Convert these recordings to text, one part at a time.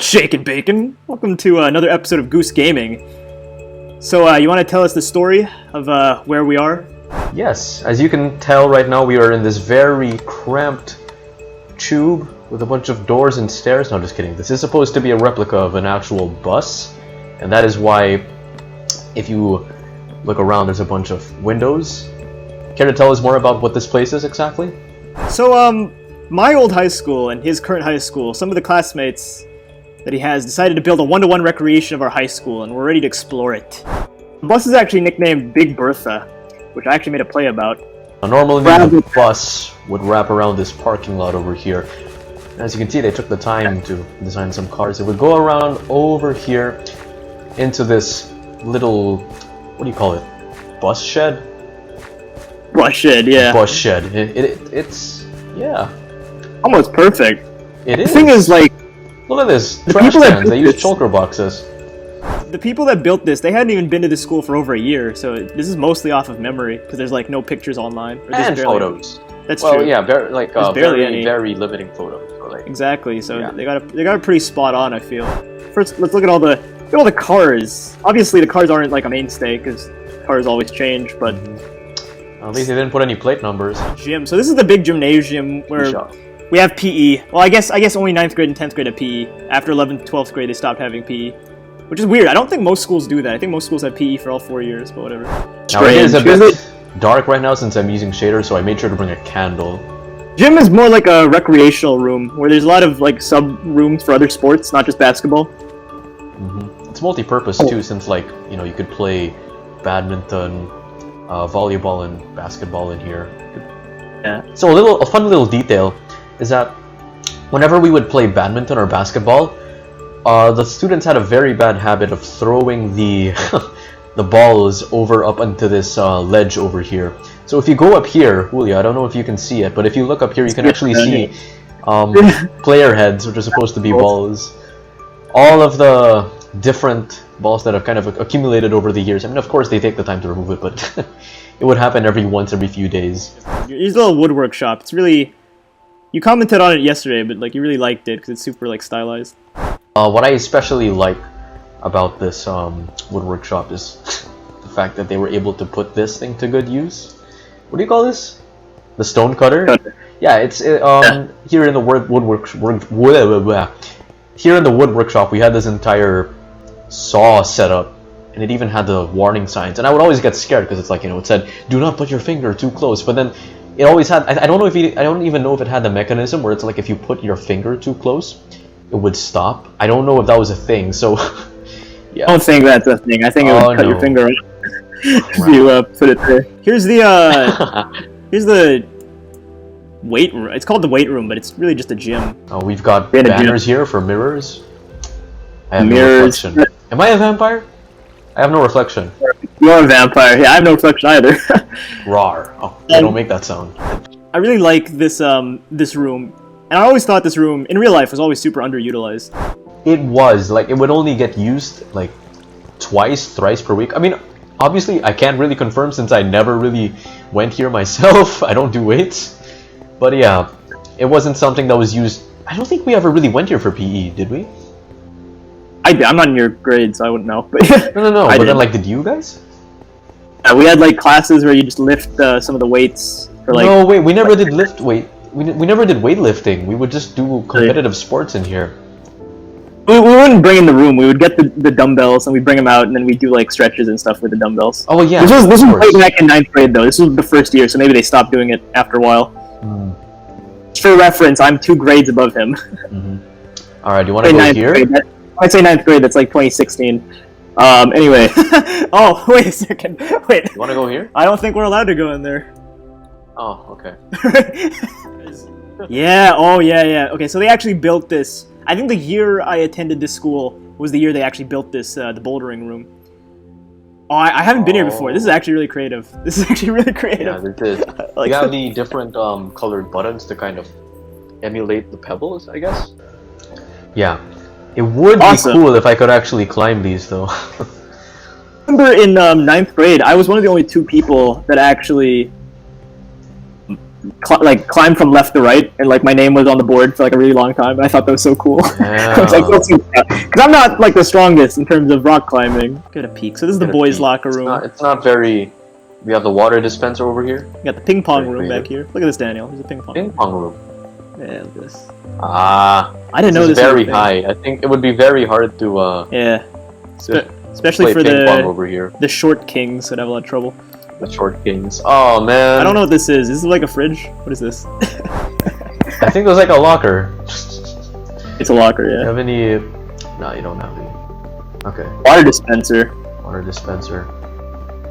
What's shaking, bacon? Welcome to another episode of Goose Gaming. So, you want to tell us the story of where we are? Yes, as you can tell right now, we are in this very cramped tube with a bunch of doors and stairs. No, just kidding. This is supposed to be a replica of an actual bus, and that is why, if you look around, there's a bunch of windows. Care to tell us more about what this place is exactly? So, my old high school and his current high school, some of the classmates that he has decided to build a one-to-one recreation of our high school, and we're ready to explore it. The bus is actually nicknamed Big Bertha, which I actually made a play about. Normally, the bus would wrap around this parking lot over here. As you can see, they took the time to design some cars. It would go around over here into this little, what do you call it? Bus shed? Bus shed, yeah. Bus shed. It's, yeah. Almost perfect. It is. The thing is, like, look at this. Trash cans. They use choker boxes. The people that built this, they hadn't even been to this school for over a year, so this is mostly off of memory, because there's, like, no pictures online. Or And photos. That's well, true. yeah, like, barely very limiting photos. Like, exactly, so yeah. they got it pretty spot on, I feel. First, let's look at all the cars. Obviously, the cars aren't, like, a mainstay, because cars always change, but... At least they didn't put any plate numbers. Gym. So this is the big gymnasium where we have PE. Well, I guess only 9th grade and 10th grade have PE. After 11th, 12th grade, they stopped having PE. Which is weird. I don't think most schools do that. I think most schools have PE for all 4 years, but whatever. Now it is a bit dark right now since I'm using shaders, so I made sure to bring a candle. Gym is more like a recreational room, where there's a lot of like sub-rooms for other sports, not just basketball. It's multi-purpose too, since like, you know, you could play badminton, volleyball and basketball in here. Yeah. So a fun little detail is that whenever we would play badminton or basketball, the students had a very bad habit of throwing the the balls up onto this ledge over here. So if you go up here, Julia, I don't know if you can see it, but if you look up here, you can actually see player heads, which are supposed to be balls. All of the different balls that have kind of accumulated over the years. I mean, of course, they take the time to remove it, but it would happen every few days. Here's a little woodwork shop. It's really... You commented on it yesterday, but like you really liked it because it's super like stylized. What I especially like about this woodwork shop is the fact that they were able to put this thing to good use. What do you call this? The stone cutter? Yeah, it's here in the woodwork shop we had this entire saw set up, and it even had the warning signs. And I would always get scared because it's like, you know, it said, "Do not put your finger too close." But then it always had. I don't even know if it had the mechanism where it's like if you put your finger too close, it would stop. I don't know if that was a thing. So yeah. I don't think that's a thing. I think it would cut your finger off if you put it there. Here's the weight room. It's called the weight room, but it's really just a gym. Oh, we've got banners here for mirrors. I have no reflection. Am I a vampire? I have no reflection. You're a vampire. Yeah, I have no reflection either. Rawr. Oh, I don't make that sound. I really like this this room, and I always thought this room in real life was always super underutilized. It was like it would only get used like twice, thrice per week. I mean, obviously, I can't really confirm since I never really went here myself. I don't do weights, but yeah, it wasn't something that was used. I don't think we ever really went here for PE, did we? I'm not in your grade, so I wouldn't know. But no. But then, like, did you guys? We had like classes where you just lift some of the weights for like. No, wait, we never did lift weight. We never did weightlifting. We would just do competitive sports in here. We wouldn't bring in the room. We would get the dumbbells and we'd bring them out, and then we'd do like stretches and stuff with the dumbbells. Oh yeah. This was way back in 9th grade though. This was the first year, so maybe they stopped doing it after a while. For reference, I'm 2 grades above him. All right, do you want to go here? I'd say 9th grade. That's like 2016. Anyway. Oh, wait a second. Wait. You want to go here? I don't think we're allowed to go in there. Oh, okay. Yeah. Oh, yeah. Okay, so they actually built this. I think the year I attended this school was the year they actually built this, the bouldering room. Oh, I haven't been here before. This is actually really creative. Yeah, it is. Like, you have the different colored buttons to kind of emulate the pebbles, I guess. Yeah. It would be cool if I could actually climb these, though. I remember in 9th grade, I was one of the only 2 people that actually climb from left to right, and like my name was on the board for like a really long time. I thought that was so cool. Yeah. I was like, because I'm not like the strongest in terms of rock climbing. Get a peek. So this is the boys' locker room. It's not very. We have the water dispenser over here. We got the ping pong room back here. Look at this, Daniel. There's a ping pong. Ping pong room. Yeah, look at this. Ah. I didn't know this is was very high. I think it would be very hard to. Yeah. to Especially play for ping pong over here. the short kings that have a lot of trouble. The short kings. Oh man. I don't know what this is. This is like a fridge. What is this? I think it was like a locker. It's a locker, yeah. You have any? No, you don't have any. Okay. Water dispenser. Water dispenser.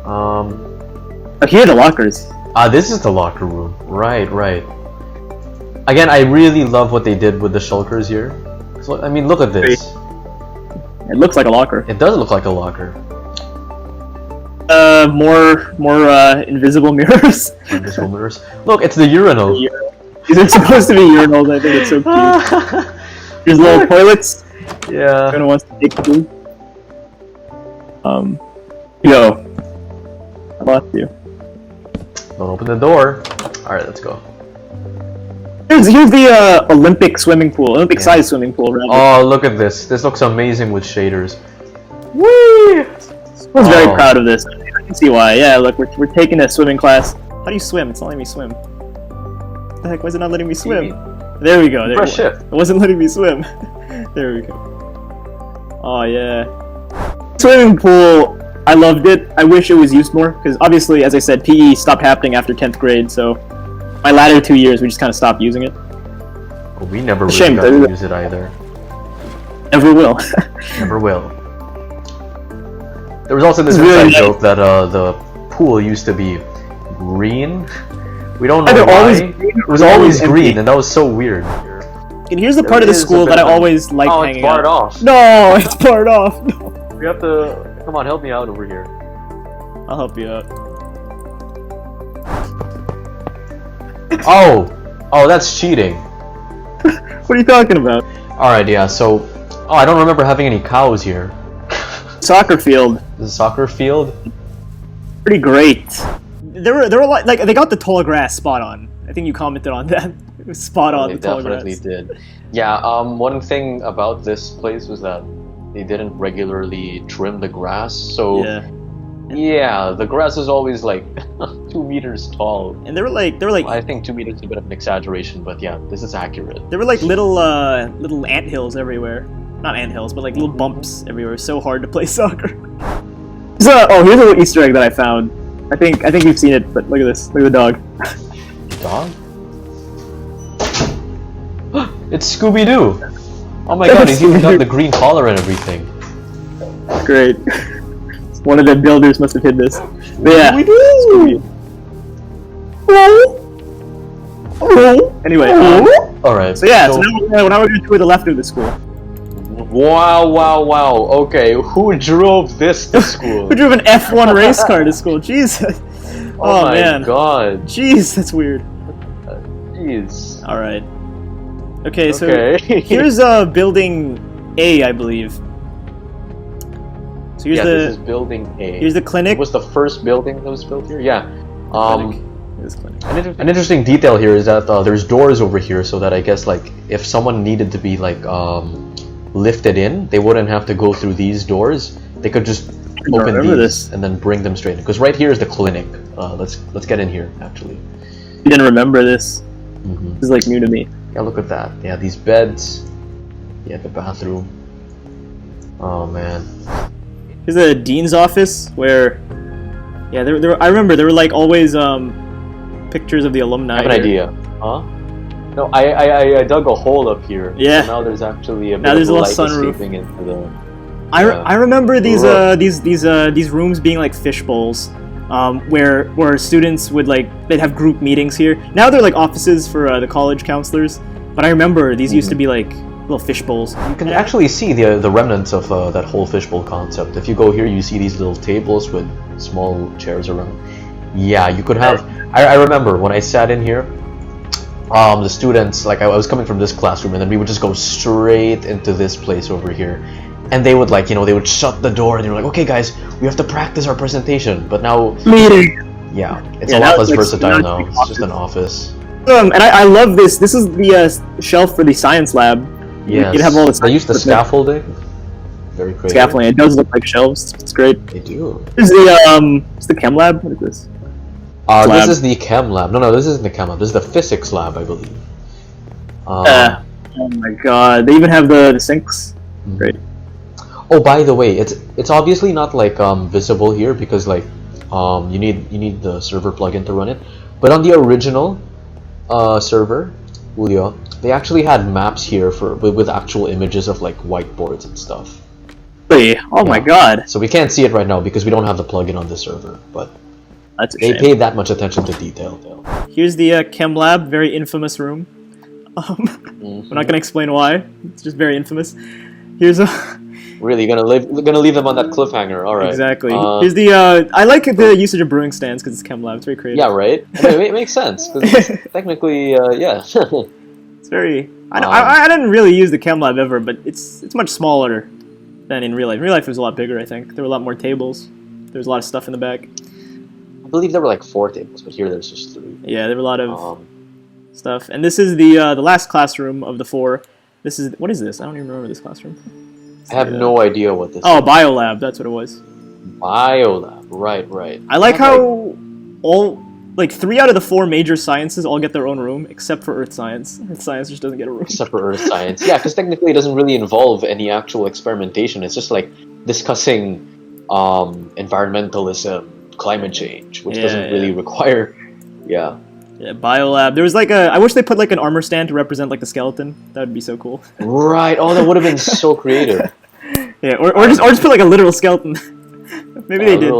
Oh, here are the lockers. This is the locker room. Right, right. Again, I really love what they did with the shulkers here. So, I mean, look at this. It looks like a locker. It does look like a locker. More invisible mirrors. Invisible mirrors. Look, it's the urinal. These are supposed to be urinals. I think it's so cute. There's little toilets. Yeah. Everyone wants to take food. Yo. I lost you. Don't open the door. Alright, let's go. Here's the Olympic swimming pool. Olympic-sized swimming pool, rather. Oh, look at this. This looks amazing with shaders. Whee! I was very proud of this. I can see why. Yeah, look, we're taking a swimming class. How do you swim? It's not letting me swim. What the heck? Why is it not letting me swim? There we go. There Press shift. It wasn't letting me swim. There we go. Oh, yeah. Swimming pool, I loved it. I wish it was used more, because obviously, as I said, PE stopped happening after 10th grade, so my latter 2 years, we just kind of stopped using it. Well, we never really got to use it either. Never will. Never will. There was also this inside joke that the pool used to be green. We don't know why. It was always green, and that was so weird. And here's the part of the school that I always liked hanging out. Oh, it's barred off. No, it's barred off. No. We have to... Come on, help me out over here. I'll help you out. Oh, that's cheating. What are you talking about? Alright, yeah, so... Oh, I don't remember having any cows here. Soccer field. This is a soccer field? Pretty great. There were a lot, like, they got the tall grass spot on. I think you commented on that. It was spot on, the tall grass. They definitely did. Yeah, one thing about this place was that they didn't regularly trim the grass, so... Yeah, the grass is always like 2 meters tall. And they were like well, I think 2 meters is a bit of an exaggeration, but yeah, this is accurate. There were like little anthills everywhere. Not anthills, but like little bumps everywhere. It's so hard to play soccer. So, here's a little Easter egg that I found. I think you've seen it, but look at this. Look at the dog. Dog? It's Scooby-Doo! Oh my god, he's even got the green collar and everything. Great. One of the builders must have hid this. But yeah. Scooby. Anyway. Alright. So yeah, so now we're going to tour the left of the school. Wow. Okay, who drove this to school? Who drove an F1 race car to school? Jesus. Oh my man. god. Jeez, that's weird. Jeez. Alright. Okay, so here's building A, I believe. So here's this is building A. Here's the clinic. It was the first building that was built here? Yeah. Clinic. An interesting detail here is that there's doors over here, so that I guess like if someone needed to be like lifted in, they wouldn't have to go through these doors. They could just open these and then bring them straight in. Because right here is the clinic. Let's get in here actually. You didn't remember this. This is like new to me. Yeah, look at that. Yeah, these beds. Yeah, the bathroom. Oh man. Here's the dean's office where, yeah, I remember there were like always pictures of the alumni. I have an idea. Huh? No, I dug a hole up here. Yeah. So now there's actually a bit of light escaping into the. I remember these rooms being like fish bowls, where students would they'd have group meetings here. Now they're like offices for the college counselors, but I remember these used to be like little fish bowls. You can actually see the remnants of that whole fishbowl concept. If you go here, you see these little tables with small chairs around. Yeah, you could have. I remember when I sat in here, the students, like I was coming from this classroom, and then we would just go straight into this place over here, and they would they would shut the door, and they were like, okay guys, we have to practice our presentation. But now meeting. Yeah, it's a lot less versatile now. It's just an office. And I love this. This is the shelf for the science lab. Yes. You'd have all the They use the scaffolding. Very creative. scaffolding. It does look like shelves. It's great. They do. This is the chem lab. What is this? This is the chem lab. No, this isn't the chem lab. This is the physics lab, I believe. Oh my god! They even have the sinks. Great. Oh, by the way, it's obviously not like visible here because like you need the server plugin to run it. But on the original server, Julio, they actually had maps here with actual images of like whiteboards and stuff. Really? Oh my god! So we can't see it right now because we don't have the plugin on the server, but That's a they shame. paid that much attention to detail. Here's the chem lab, very infamous room. We're not gonna explain why. It's just very infamous. Here's a Really, gonna leave them on that cliffhanger. All right. exactly. Here's the I like the usage of brewing stands because it's chem lab. It's very creative. Yeah, right. It makes sense. 'Cause technically, yeah. It's very. I didn't really use the chem lab ever, but it's much smaller than in real life. In real life, it was a lot bigger. I think there were a lot more tables. There was a lot of stuff in the back. I believe there were like 4 tables, but here there's just 3. Yeah, there were a lot of stuff. And this is the last classroom of the 4. This is what is this? I don't even remember this classroom. I have no idea what this is. Biolab. That's what it was. Biolab. Right. I like how all like 3 out of the 4 major sciences all get their own room, except for Earth Science. Earth Science just doesn't get a room. Except for Earth Science. Yeah, because technically it doesn't really involve any actual experimentation. It's just like discussing environmentalism, climate change, which doesn't really require. Yeah. Yeah, Biolab. There was like a. I wish they put like an armor stand to represent like the skeleton. That would be so cool. Right. Oh, that would have been so creative. Yeah, or just put like a literal skeleton. Maybe they did.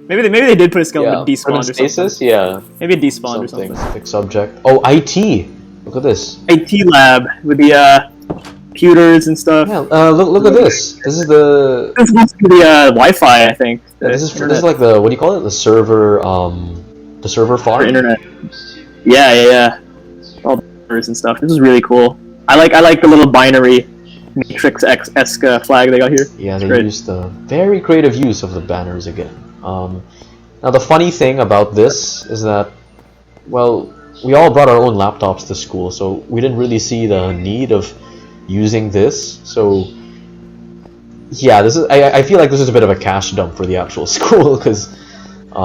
Maybe they did put a skeleton but despawned or something. Yeah. Maybe it despawned or something. Specific subject. Oh, IT. Look at this. IT lab with the computers and stuff. Yeah. Look at this. This is the. This is supposed to be the Wi-Fi, I think. This is like the what do you call it? The server. The server farm. For internet. Yeah. All the servers and stuff. This is really cool. I like the little binary Matrix-esque flag they got here. Yeah, they used the very creative use of the banners again. Now the funny thing about this is that, well, we all brought our own laptops to school, so we didn't really see the need of using this. So yeah, this is. I feel like this is a bit of a cash dump for the actual school because.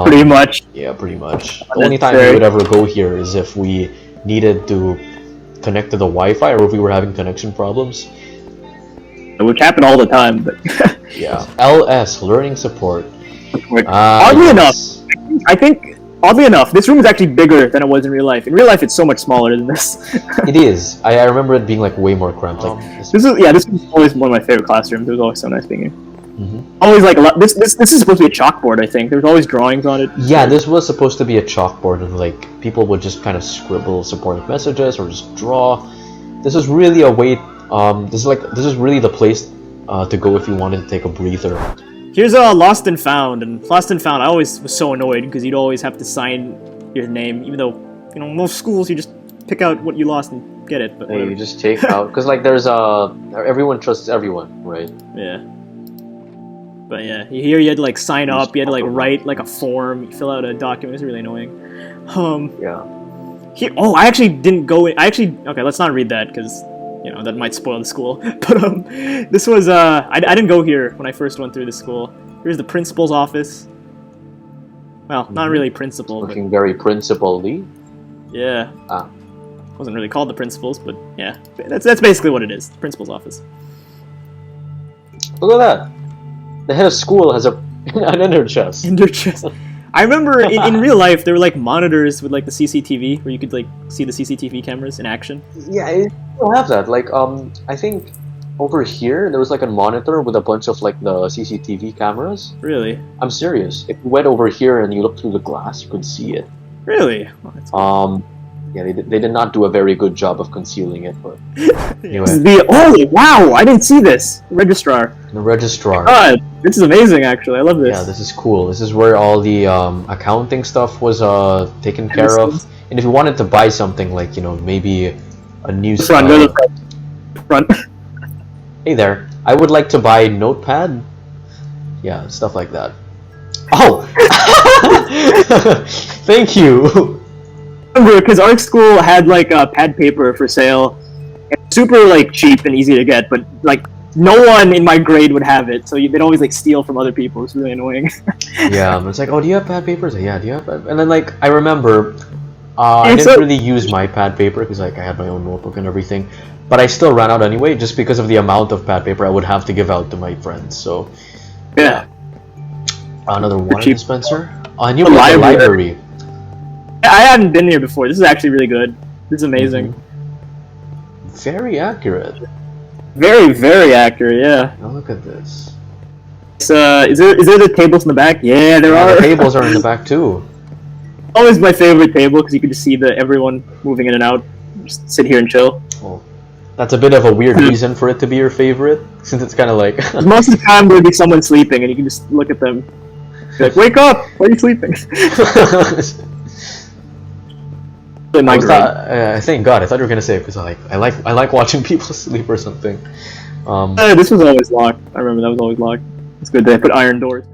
Pretty much. Yeah, pretty much. The only time we would ever go here is if we needed to connect to the Wi-Fi or if we were having connection problems. Which happen all the time, but yeah. LS, learning support. Oddly enough, I think oddly enough, this room is actually bigger than it was in real life. In real life, it's so much smaller than this. It is. I remember it being like way more cramped. This was always one of my favorite classrooms. It was always so nice being here. Always like a lot. This is supposed to be a chalkboard. I think there's always drawings on it. Yeah, this was supposed to be a chalkboard, and like people would just kind of scribble supportive messages or just draw. This is really a way. This is really the place to go if you wanted to take a breather. Here's Lost and Found, and Lost and Found. I always was so annoyed because you'd always have to sign your name, even though most schools you just pick out what you lost and get it. But you just take out because like there's everyone trusts everyone, right? Yeah. But yeah, here you had to like sign up, you had to like write like a form, you fill out a document. It's really annoying. Yeah. Here, I actually didn't go in. Okay, let's not read that because that might spoil the school. But this was I didn't go here when I first went through the school. Here's the principal's office. Well, not really principal. Looking very principal-y. Yeah. Wasn't really called the principal's, but yeah, that's basically what it is. The principal's office. Look at that. The head of school has an ender chest. Ender chest. I remember in real life there were like monitors with like the CCTV where you could like see the CCTV cameras in action. Yeah, I still have that. Like I think over here there was like a monitor with a bunch of like the CCTV cameras. Really? I'm serious. If you went over here and you looked through the glass, you could see it. Really? Oh, yeah, they did not do a very good job of concealing it, but anyway. Wow! I didn't see this. Registrar. The registrar. God, this is amazing. Actually, I love this. Yeah, this is cool. This is where all the accounting stuff was taken care of. And if you wanted to buy something like maybe a new front. Hey there, I would like to buy Notepad. Yeah, stuff like that. Oh, thank you. remember because our school had like pad paper for sale, and super like cheap and easy to get, but like no one in my grade would have it, so they'd always like steal from other people. It's really annoying. Yeah, it's like, oh, do you have pad papers? Like, yeah, do you have pad? And then like I remember, I didn't really use my pad paper because like I had my own notebook and everything, but I still ran out anyway just because of the amount of pad paper I would have to give out to my friends. So Yeah. another water cheap. dispenser. Oh, and you The went to the library. library. I hadn't been here before. This is actually really good. This is amazing. Very accurate. Very, very accurate. Yeah. Now look at this. It's, is there the tables in the back? Yeah, there Yeah, are. the tables are in the back too. Always my favorite table because you can just see everyone moving in and out. Just sit here and chill. Well, that's a bit of a weird reason for it to be your favorite, since it's kind of like. Most of the time there'll be someone sleeping, and you can just look at them. Be like, wake up! Why are you sleeping? My thank God. I thought you were gonna say because I like watching people sleep or something. This was always locked. I remember that was always locked. It's good they put iron doors.